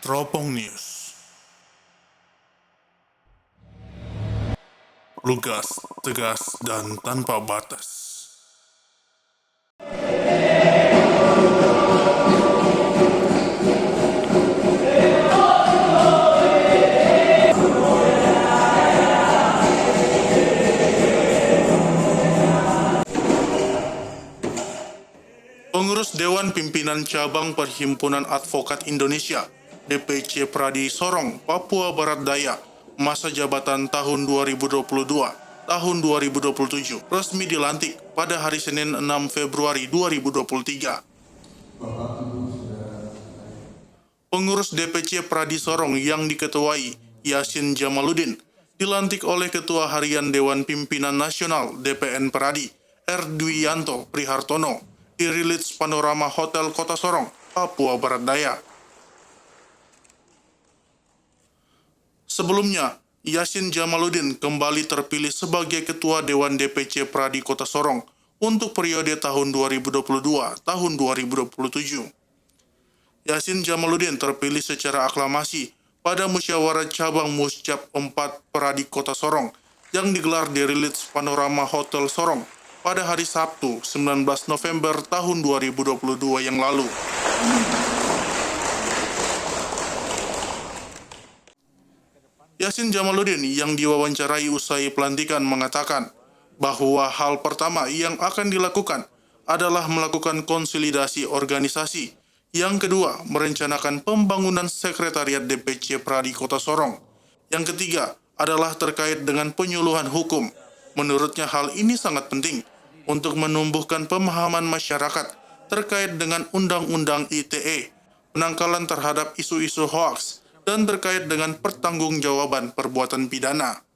Teropong News. Lugas, tegas, dan tanpa batas. Pengurus Dewan Pimpinan Cabang Perhimpunan Advokat Indonesia DPC Pradi Sorong, Papua Barat Daya, masa jabatan tahun 2022-tahun 2027, resmi dilantik pada hari Senin 6 Februari 2023. Pengurus DPC Pradi Sorong yang diketuai Yasin Jamaluddin dilantik oleh Ketua Harian Dewan Pimpinan Nasional DPN Pradi, Erdwiyanto Prihartono, di Ritz Panorama Hotel Kota Sorong, Papua Barat Daya. Sebelumnya, Yasin Jamaluddin kembali terpilih sebagai Ketua Dewan DPC Pradi Kota Sorong untuk periode tahun 2022-tahun 2027. Yasin Jamaluddin terpilih secara aklamasi pada musyawarah cabang Muscap 4 Pradi Kota Sorong yang digelar di Ritz Panorama Hotel Sorong pada hari Sabtu 19 November tahun 2022 yang lalu. Yasin Jamaluddin yang diwawancarai usai pelantikan mengatakan bahwa hal pertama yang akan dilakukan adalah melakukan konsolidasi organisasi. Yang kedua, merencanakan pembangunan sekretariat DPC Pradi Kota Sorong. Yang ketiga adalah terkait dengan penyuluhan hukum. Menurutnya hal ini sangat penting untuk menumbuhkan pemahaman masyarakat terkait dengan Undang-Undang ITE, penangkalan terhadap isu-isu hoaks, dan terkait dengan pertanggungjawaban perbuatan pidana.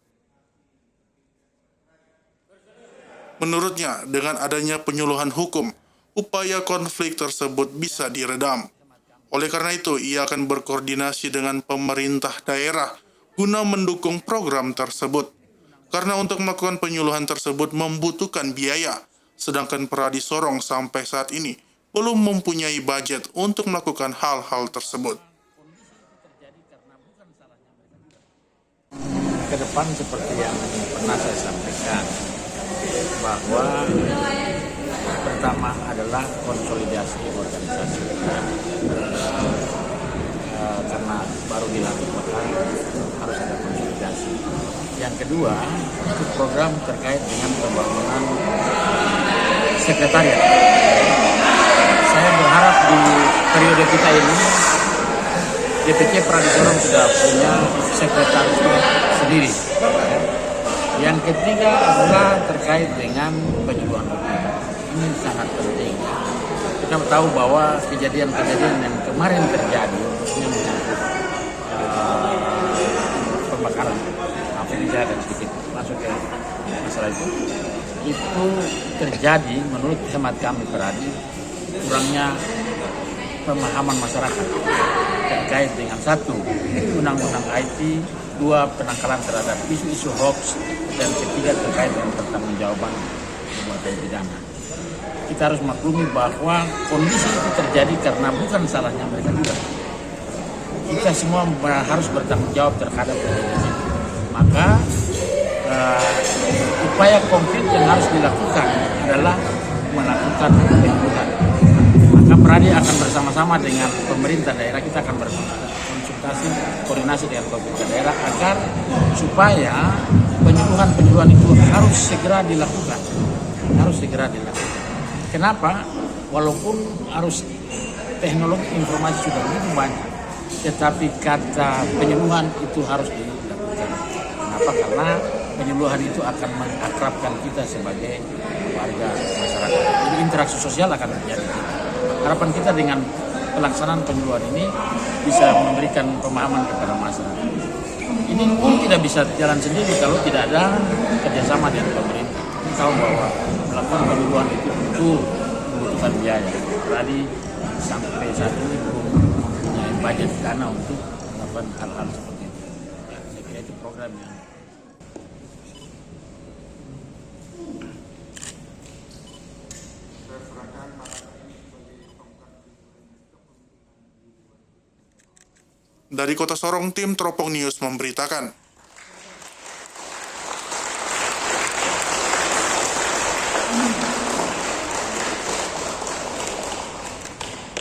Menurutnya, dengan adanya penyuluhan hukum, upaya konflik tersebut bisa diredam. Oleh karena itu, ia akan berkoordinasi dengan pemerintah daerah guna mendukung program tersebut. Karena untuk melakukan penyuluhan tersebut membutuhkan biaya, sedangkan Pradi Sorong sampai saat ini belum mempunyai budget untuk melakukan hal-hal tersebut. Ke depan seperti yang pernah saya sampaikan, bahwa pertama adalah konsolidasi organisasi, karena baru dilantik maka harus ada konsolidasi. Yang kedua, itu program terkait dengan pembangunan sekretariat. Saya berharap di periode kita ini DPC Pradi Sorong sudah punya sekretaris sendiri. Yang ketiga adalah terkait dengan penyuluhan hukum. Ini sangat penting. Kita tahu bahwa kejadian-kejadian yang kemarin terjadi, yang menyangkut pembakaran, ini saya akan sedikit masuk ke masalah itu terjadi menurut hemat kami Pradi, kurangnya pemahaman masyarakat terkait dengan satu, undang-undang IT, dua, penangkalan terhadap isu-isu hoax, dan ketiga terkait dengan pertanggungjawaban perbuatan pidana. Kita harus maklumi bahwa kondisi itu terjadi karena bukan salahnya mereka juga. Kita semua harus bertanggung jawab terhadap kejadian itu. Maka upaya konkret yang harus dilakukan adalah melakukan penyuluhan. Maka Pradi akan bersama-sama dengan pemerintah daerah, kita akan berkonsultasi, koordinasi dengan pemerintah daerah agar supaya penyuluhan itu harus segera dilakukan. Kenapa? Walaupun harus teknologi informasi sudah begitu banyak, tetapi kata penyuluhan itu harus dilakukan. Kenapa? Karena penyuluhan itu akan mengakrabkan kita sebagai warga masyarakat. Jadi interaksi sosial akan terjadi. Harapan kita dengan pelaksanaan penyuluhan ini bisa memberikan pemahaman kepada masyarakat. Ini pun tidak bisa jalan sendiri kalau tidak ada kerjasama dengan pemerintah. Kita tahu bahwa melakukan penyuluhan itu tentu membutuhkan biaya. Tadi sampai saat ini belum mempunyai budget dana untuk melakukan hal-hal seperti itu. Ya, saya kira itu program yang Dari Kota Sorong, tim Teropong News memberitakan.